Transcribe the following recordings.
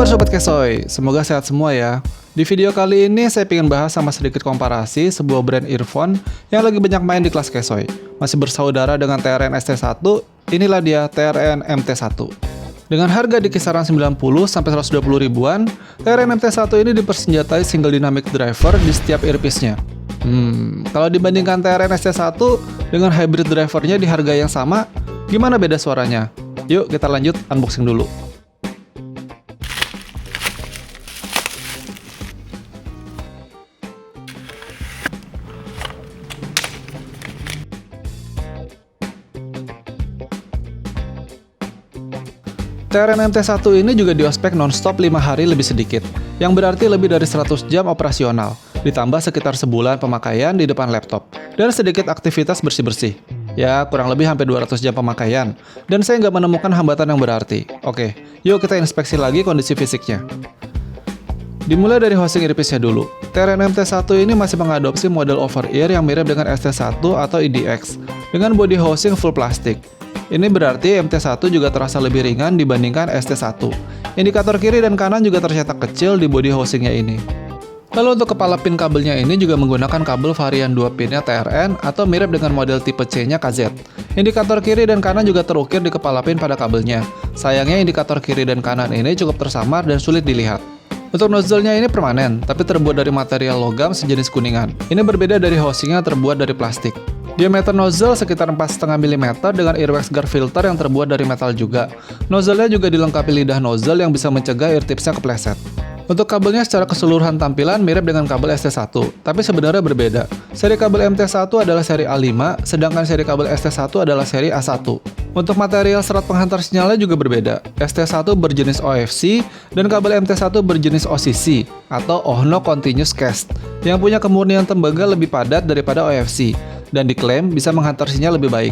Sobat Kesoy, semoga sehat semua ya. Di video kali ini saya ingin bahas sama sedikit komparasi sebuah brand earphone yang lagi banyak main di kelas Kesoy. Masih bersaudara dengan TRN ST1, inilah dia TRN MT1. Dengan harga di kisaran 90-120 ribuan, TRN MT1 ini dipersenjatai single dynamic driver di setiap earpiece-nya. Kalau dibandingkan TRN ST1 dengan hybrid drivernya di harga yang sama, gimana beda suaranya? Yuk kita lanjut unboxing dulu. TRN MT1 ini juga diospek non-stop 5 hari lebih sedikit, yang berarti lebih dari 100 jam operasional, ditambah sekitar sebulan pemakaian di depan laptop, dan sedikit aktivitas bersih-bersih. Ya, kurang lebih hampir 200 jam pemakaian, dan saya nggak menemukan hambatan yang berarti. Oke, yuk kita inspeksi lagi kondisi fisiknya. Dimulai dari housing earpiece-nya dulu. TRN MT1 ini masih mengadopsi model over-ear yang mirip dengan ST1 atau IDX, dengan body housing full plastik. Ini berarti MT1 juga terasa lebih ringan dibandingkan ST1. Indikator kiri dan kanan juga tercetak kecil di body housingnya ini. Lalu untuk kepala pin kabelnya ini juga menggunakan kabel varian 2 pinnya TRN atau mirip dengan model tipe C-nya KZ. Indikator kiri dan kanan juga terukir di kepala pin pada kabelnya. Sayangnya indikator kiri dan kanan ini cukup tersamar dan sulit dilihat. Untuk nozzle-nya ini permanen, tapi terbuat dari material logam sejenis kuningan. Ini berbeda dari housingnya terbuat dari plastik. Diameter nozzle sekitar 4,5 mm dengan earwax guard filter yang terbuat dari metal juga. Nozzle-nya juga dilengkapi lidah nozzle yang bisa mencegah ear tips-nya kepleset. Untuk kabelnya secara keseluruhan tampilan mirip dengan kabel ST1, tapi sebenarnya berbeda. Seri kabel MT1 adalah seri A5, sedangkan seri kabel ST1 adalah seri A1. Untuk material serat penghantar sinyalnya juga berbeda. ST1 berjenis OFC dan kabel MT1 berjenis OCC atau Ohno Continuous Cast yang punya kemurnian tembaga lebih padat daripada OFC dan diklaim bisa menghantar sinyal lebih baik.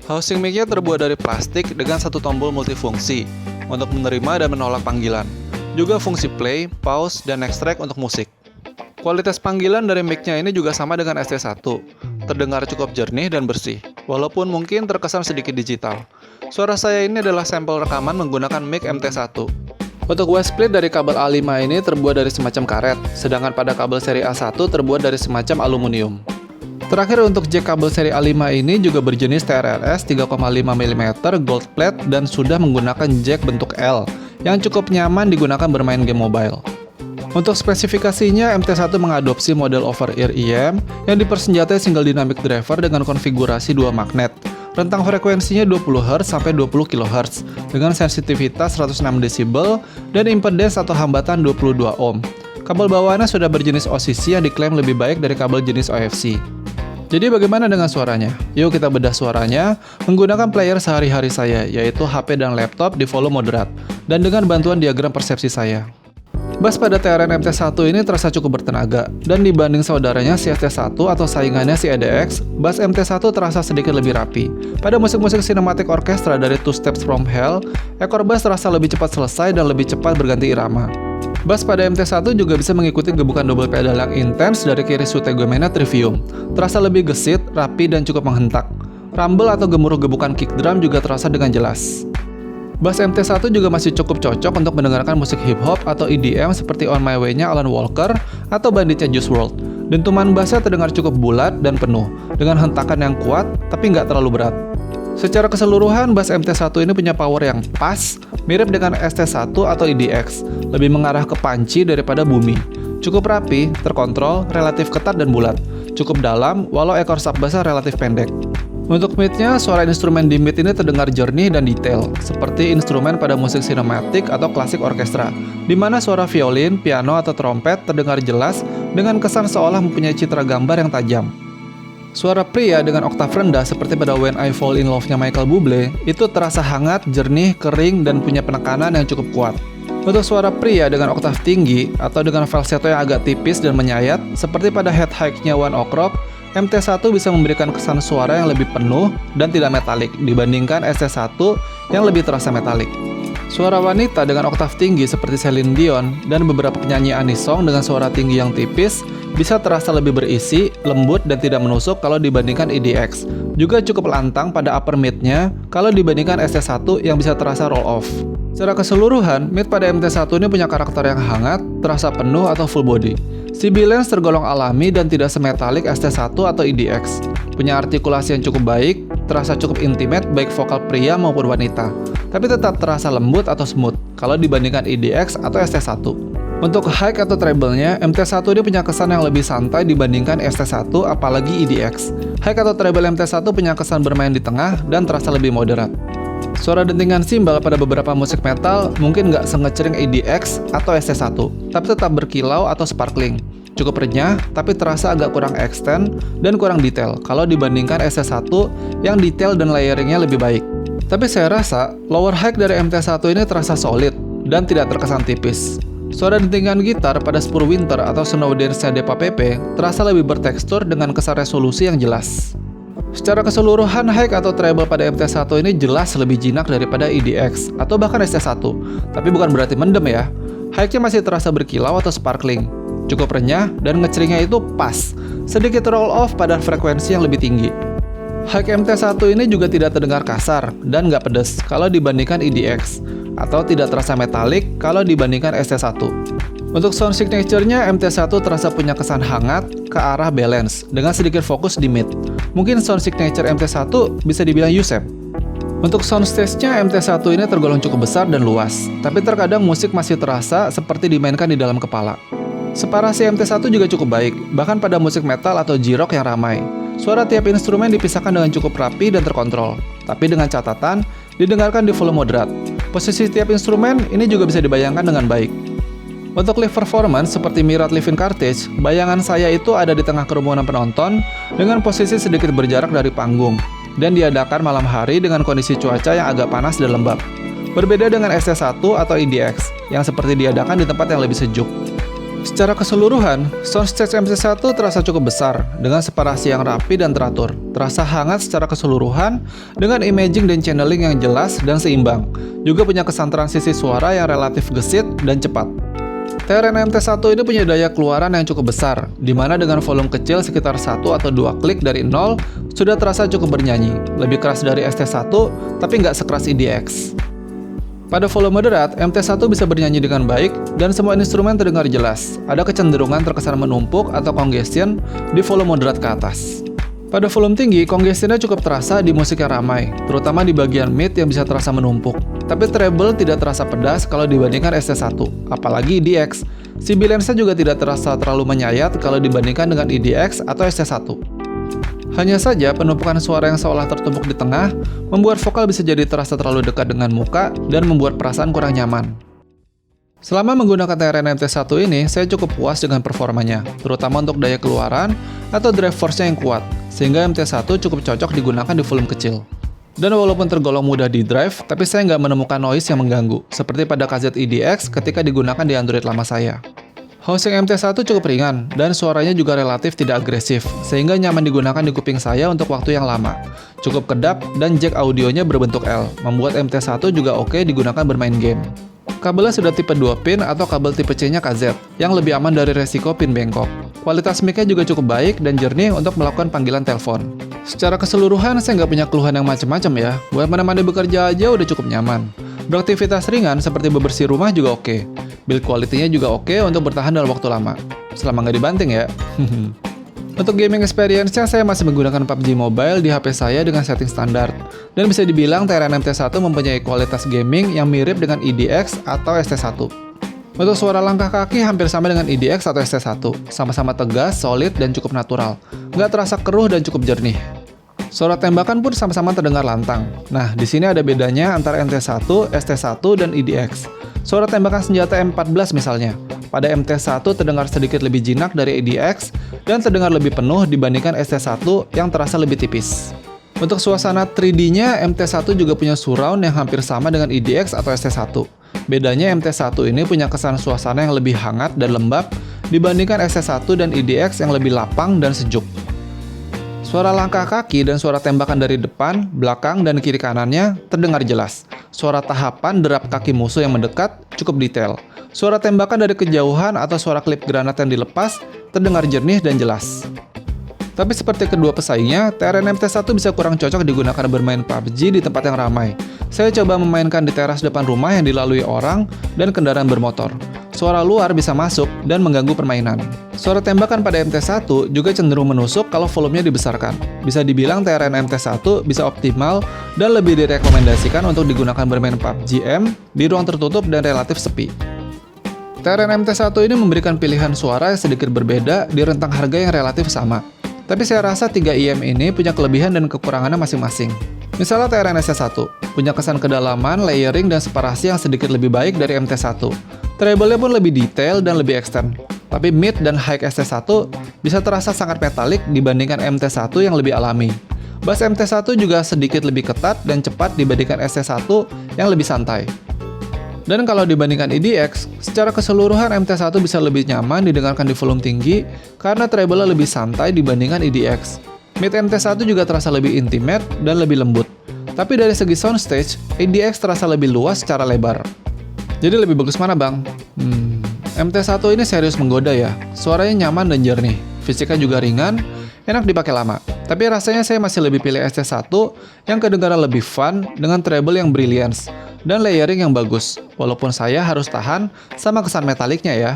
Housing mic-nya terbuat dari plastik dengan satu tombol multifungsi untuk menerima dan menolak panggilan. Juga fungsi play, pause, dan extract untuk musik. Kualitas panggilan dari mic-nya ini juga sama dengan ST1. Terdengar cukup jernih dan bersih, walaupun mungkin terkesan sedikit digital. Suara saya ini adalah sampel rekaman menggunakan mic MT1. Untuk wire split dari kabel A5 ini terbuat dari semacam karet, sedangkan pada kabel seri A1 terbuat dari semacam aluminium. Terakhir untuk jack kabel seri A5 ini juga berjenis TRRS 3,5 mm gold plate dan sudah menggunakan jack bentuk L yang cukup nyaman digunakan bermain game mobile. Untuk spesifikasinya, MT1 mengadopsi model over-ear EM yang dipersenjatai single dynamic driver dengan konfigurasi 2 magnet. Rentang frekuensinya 20Hz sampai 20 kHz dengan sensitivitas 106 dB dan impedance atau hambatan 22 ohm. Kabel bawaannya sudah berjenis OCC yang diklaim lebih baik dari kabel jenis OFC. Jadi bagaimana dengan suaranya? Yuk kita bedah suaranya menggunakan player sehari-hari saya, yaitu HP dan laptop di volume moderat, dan dengan bantuan diagram persepsi saya. Bass pada TRN MT1 ini terasa cukup bertenaga, dan dibanding saudaranya si ST1 atau saingannya si EDX, bass MT1 terasa sedikit lebih rapi. Pada musik-musik sinematik orkestra dari Two Steps From Hell, ekor bass terasa lebih cepat selesai dan lebih cepat berganti irama. Bass pada MT1 juga bisa mengikuti gebukan double pedal yang intens dari kiri Sutegomena Trivium. Terasa lebih gesit, rapi, dan cukup menghentak. Rumble atau gemuruh gebukan kick drum juga terasa dengan jelas. Bass MT1 juga masih cukup cocok untuk mendengarkan musik hip-hop atau EDM seperti On My Way-nya Alan Walker atau Banditnya Juice WRLD. Dentuman bassnya terdengar cukup bulat dan penuh, dengan hentakan yang kuat tapi nggak terlalu berat. Secara keseluruhan, bass MT1 ini punya power yang pas, mirip dengan ST1 atau IDX, lebih mengarah ke panci daripada bumi. Cukup rapi, terkontrol, relatif ketat dan bulat. Cukup dalam, walau ekor sub-bassnya relatif pendek. Untuk mid-nya, suara instrumen di mid ini terdengar jernih dan detail, seperti instrumen pada musik sinematik atau klasik orkestra, di mana suara violin, piano, atau trompet terdengar jelas dengan kesan seolah mempunyai citra gambar yang tajam. Suara pria dengan oktav rendah seperti pada When I Fall in Love-nya Michael Bublé itu terasa hangat, jernih, kering, dan punya penekanan yang cukup kuat. Untuk suara pria dengan oktav tinggi atau dengan falsetto yang agak tipis dan menyayat seperti pada head hike-nya One Ok Rock, MT1 bisa memberikan kesan suara yang lebih penuh dan tidak metalik dibandingkan ST1 yang lebih terasa metalik. Suara wanita dengan oktav tinggi seperti Celine Dion dan beberapa penyanyi anisong dengan suara tinggi yang tipis bisa terasa lebih berisi, lembut, dan tidak menusuk kalau dibandingkan EDX. Juga cukup lantang pada upper mid-nya kalau dibandingkan ST1 yang bisa terasa roll off. Secara keseluruhan, mid pada MT1 ini punya karakter yang hangat, terasa penuh atau full body. CB lens tergolong alami dan tidak semetalik ST1 atau EDX. Punya artikulasi yang cukup baik, terasa cukup intimate baik vokal pria maupun wanita, tapi tetap terasa lembut atau smooth kalau dibandingkan EDX atau ST1. Untuk high atau treble-nya, MT1 ini punya kesan yang lebih santai dibandingkan ST1 apalagi EDX. High atau treble MT1 punya kesan bermain di tengah dan terasa lebih moderat. Suara dentingan simbal pada beberapa musik metal mungkin nggak sengecering EDX atau ST1, tapi tetap berkilau atau sparkling. Cukup renyah, tapi terasa agak kurang extend dan kurang detail kalau dibandingkan ST1 yang detail dan layeringnya lebih baik. Tapi saya rasa, lower high dari MT1 ini terasa solid dan tidak terkesan tipis. Suara dentingan gitar pada Spur Winter atau Snow Dance-nya Depa Pepe terasa lebih bertekstur dengan kesan resolusi yang jelas. Secara keseluruhan, high atau treble pada MT1 ini jelas lebih jinak daripada EDX atau bahkan ST1, tapi bukan berarti mendem ya. High-nya masih terasa berkilau atau sparkling, cukup renyah dan ngeceringnya itu pas, sedikit roll off pada frekuensi yang lebih tinggi. High MT1 ini juga tidak terdengar kasar dan nggak pedes kalau dibandingkan EDX, atau tidak terasa metalik kalau dibandingkan ST1. Untuk sound signature-nya, MT1 terasa punya kesan hangat ke arah balance dengan sedikit fokus di mid. Mungkin sound signature MT1 bisa dibilang USEP. Untuk soundstage-nya, MT1 ini tergolong cukup besar dan luas, tapi terkadang musik masih terasa seperti dimainkan di dalam kepala. Separasi MT1 juga cukup baik, bahkan pada musik metal atau J-rock yang ramai. Suara tiap instrumen dipisahkan dengan cukup rapi dan terkontrol, tapi dengan catatan, didengarkan di volume moderat. Posisi tiap instrumen ini juga bisa dibayangkan dengan baik. Untuk live performance seperti Mirat Live in Carthage, bayangan saya itu ada di tengah kerumunan penonton dengan posisi sedikit berjarak dari panggung, dan diadakan malam hari dengan kondisi cuaca yang agak panas dan lembab. Berbeda dengan ST1 atau EDX, yang seperti diadakan di tempat yang lebih sejuk. Secara keseluruhan, soundstage MT1 terasa cukup besar, dengan separasi yang rapi dan teratur. Terasa hangat secara keseluruhan, dengan imaging dan channeling yang jelas dan seimbang. Juga punya kesan transisi suara yang relatif gesit dan cepat. TRN MT1 ini punya daya keluaran yang cukup besar, di mana dengan volume kecil sekitar 1 atau 2 klik dari 0, sudah terasa cukup bernyanyi. Lebih keras dari ST1, tapi nggak sekeras EDX. Pada volume moderat, MT1 bisa bernyanyi dengan baik, dan semua instrumen terdengar jelas. Ada kecenderungan terkesan menumpuk atau congestion di volume moderat ke atas. Pada volume tinggi, congestionnya cukup terasa di musik yang ramai, terutama di bagian mid yang bisa terasa menumpuk. Tapi treble tidak terasa pedas kalau dibandingkan ST1, apalagi EDX. CB lens-nya juga tidak terasa terlalu menyayat kalau dibandingkan dengan EDX atau ST1. Hanya saja, penumpukan suara yang seolah tertumpuk di tengah membuat vokal bisa jadi terasa terlalu dekat dengan muka dan membuat perasaan kurang nyaman. Selama menggunakan TRN MT1 ini, saya cukup puas dengan performanya, terutama untuk daya keluaran atau drive force-nya yang kuat, sehingga MT1 cukup cocok digunakan di volume kecil. Dan walaupun tergolong mudah di drive, tapi saya nggak menemukan noise yang mengganggu, seperti pada KZ EDX ketika digunakan di Android lama saya. Housing MT1 cukup ringan, dan suaranya juga relatif tidak agresif, sehingga nyaman digunakan di kuping saya untuk waktu yang lama. Cukup kedap, dan jack audionya berbentuk L, membuat MT1 juga oke digunakan bermain game. Kabelnya sudah tipe 2 pin atau kabel tipe C-nya KZ, yang lebih aman dari resiko pin bengkok. Kualitas mic-nya juga cukup baik dan jernih untuk melakukan panggilan telepon. Secara keseluruhan, saya nggak punya keluhan yang macam-macam ya. Buat menemani bekerja aja udah cukup nyaman. Beraktivitas ringan seperti bebersih rumah juga oke. Build quality-nya juga oke untuk bertahan dalam waktu lama. Selama nggak dibanting ya. Untuk gaming experience-nya, saya masih menggunakan PUBG Mobile di HP saya dengan setting standar. Dan bisa dibilang TRN MT1 mempunyai kualitas gaming yang mirip dengan EDX atau ST1. Untuk suara langkah kaki hampir sama dengan EDX atau ST1. Sama-sama tegas, solid, dan cukup natural. Nggak terasa keruh dan cukup jernih. Suara tembakan pun sama-sama terdengar lantang. Nah, di sini ada bedanya antara MT1, ST1, dan EDX. Suara tembakan senjata M14 misalnya. Pada MT1 terdengar sedikit lebih jinak dari EDX dan terdengar lebih penuh dibandingkan ST1 yang terasa lebih tipis. Untuk suasana 3D-nya, MT1 juga punya surround yang hampir sama dengan EDX atau ST1. Bedanya MT1 ini punya kesan suasana yang lebih hangat dan lembab dibandingkan ST1 dan EDX yang lebih lapang dan sejuk. Suara langkah kaki dan suara tembakan dari depan, belakang, dan kiri kanannya terdengar jelas. Suara tahapan derap kaki musuh yang mendekat cukup detail. Suara tembakan dari kejauhan atau suara klip granat yang dilepas terdengar jernih dan jelas. Tapi seperti kedua pesaingnya, TRN MT1 bisa kurang cocok digunakan bermain PUBG di tempat yang ramai. Saya coba memainkan di teras depan rumah yang dilalui orang dan kendaraan bermotor. Suara luar bisa masuk dan mengganggu permainan. Suara tembakan pada MT1 juga cenderung menusuk kalau volumenya dibesarkan. Bisa dibilang TRN MT1 bisa optimal dan lebih direkomendasikan untuk digunakan bermain PUBG M di ruang tertutup dan relatif sepi. TRN MT1 ini memberikan pilihan suara yang sedikit berbeda di rentang harga yang relatif sama. Tapi saya rasa 3IM ini punya kelebihan dan kekurangannya masing-masing. Misalnya TRN ST1, punya kesan kedalaman, layering, dan separasi yang sedikit lebih baik dari MT1. Treble-nya pun lebih detail dan lebih extend. Tapi mid dan high ST1 bisa terasa sangat metalik dibandingkan MT1 yang lebih alami. Bass MT1 juga sedikit lebih ketat dan cepat dibandingkan ST1 yang lebih santai. Dan kalau dibandingkan EDX, secara keseluruhan MT1 bisa lebih nyaman didengarkan di volume tinggi karena treble-nya lebih santai dibandingkan EDX. Mid MT1 juga terasa lebih intimate dan lebih lembut. Tapi dari segi soundstage, EDX terasa lebih luas secara lebar. Jadi lebih bagus mana bang? MT1 ini serius menggoda ya. Suaranya nyaman dan jernih, fisiknya juga ringan, enak dipakai lama. Tapi rasanya saya masih lebih pilih ST1 yang kedengaran lebih fun dengan treble yang brilliance dan layering yang bagus, walaupun saya harus tahan sama kesan metaliknya ya.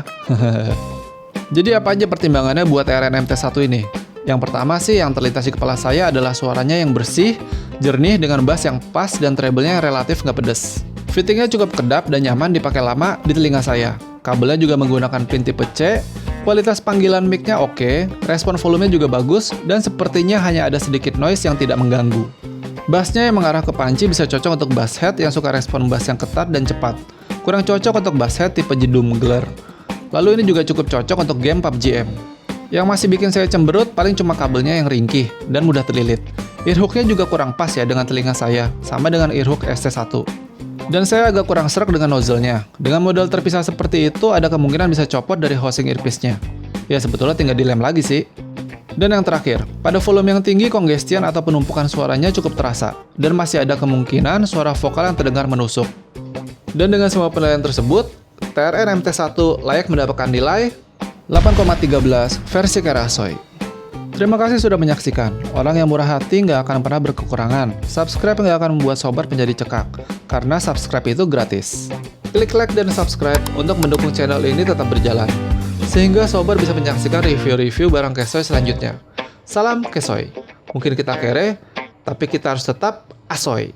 Jadi apa aja pertimbangannya buat TRN MT1 ini? Yang pertama sih yang terlintas di kepala saya adalah suaranya yang bersih, jernih dengan bass yang pas dan treble-nya yang relatif nggak pedes. Fittingnya cukup kedap dan nyaman dipakai lama di telinga saya. Kabelnya juga menggunakan pin tipe C, kualitas panggilan mic-nya oke, respon volumenya juga bagus, dan sepertinya hanya ada sedikit noise yang tidak mengganggu. Bassnya yang mengarah ke panci bisa cocok untuk bass head yang suka respon bass yang ketat dan cepat. Kurang cocok untuk bass head tipe jedum gler. Lalu ini juga cukup cocok untuk game PUBG M. Yang masih bikin saya cemberut paling cuma kabelnya yang ringkih dan mudah terlilit. Earhook-nya juga kurang pas ya dengan telinga saya, sama dengan earhook ST1. Dan saya agak kurang sreg dengan nozzle-nya. Dengan model terpisah seperti itu, ada kemungkinan bisa copot dari housing earpiece-nya. Ya sebetulnya tinggal dilem lagi sih. Dan yang terakhir, pada volume yang tinggi, congestion atau penumpukan suaranya cukup terasa, dan masih ada kemungkinan suara vokal yang terdengar menusuk. Dan dengan semua penilaian tersebut, TRN MT1 layak mendapatkan nilai 8,13 versi Kerasoy. Terima kasih sudah menyaksikan. Orang yang murah hati nggak akan pernah berkekurangan. Subscribe nggak akan membuat sobat menjadi cekak, karena subscribe itu gratis. Klik like dan subscribe untuk mendukung channel ini tetap berjalan, sehingga sobat bisa menyaksikan review-review barang Kesoy selanjutnya. Salam Kesoy. Mungkin kita kere, tapi kita harus tetap asoy.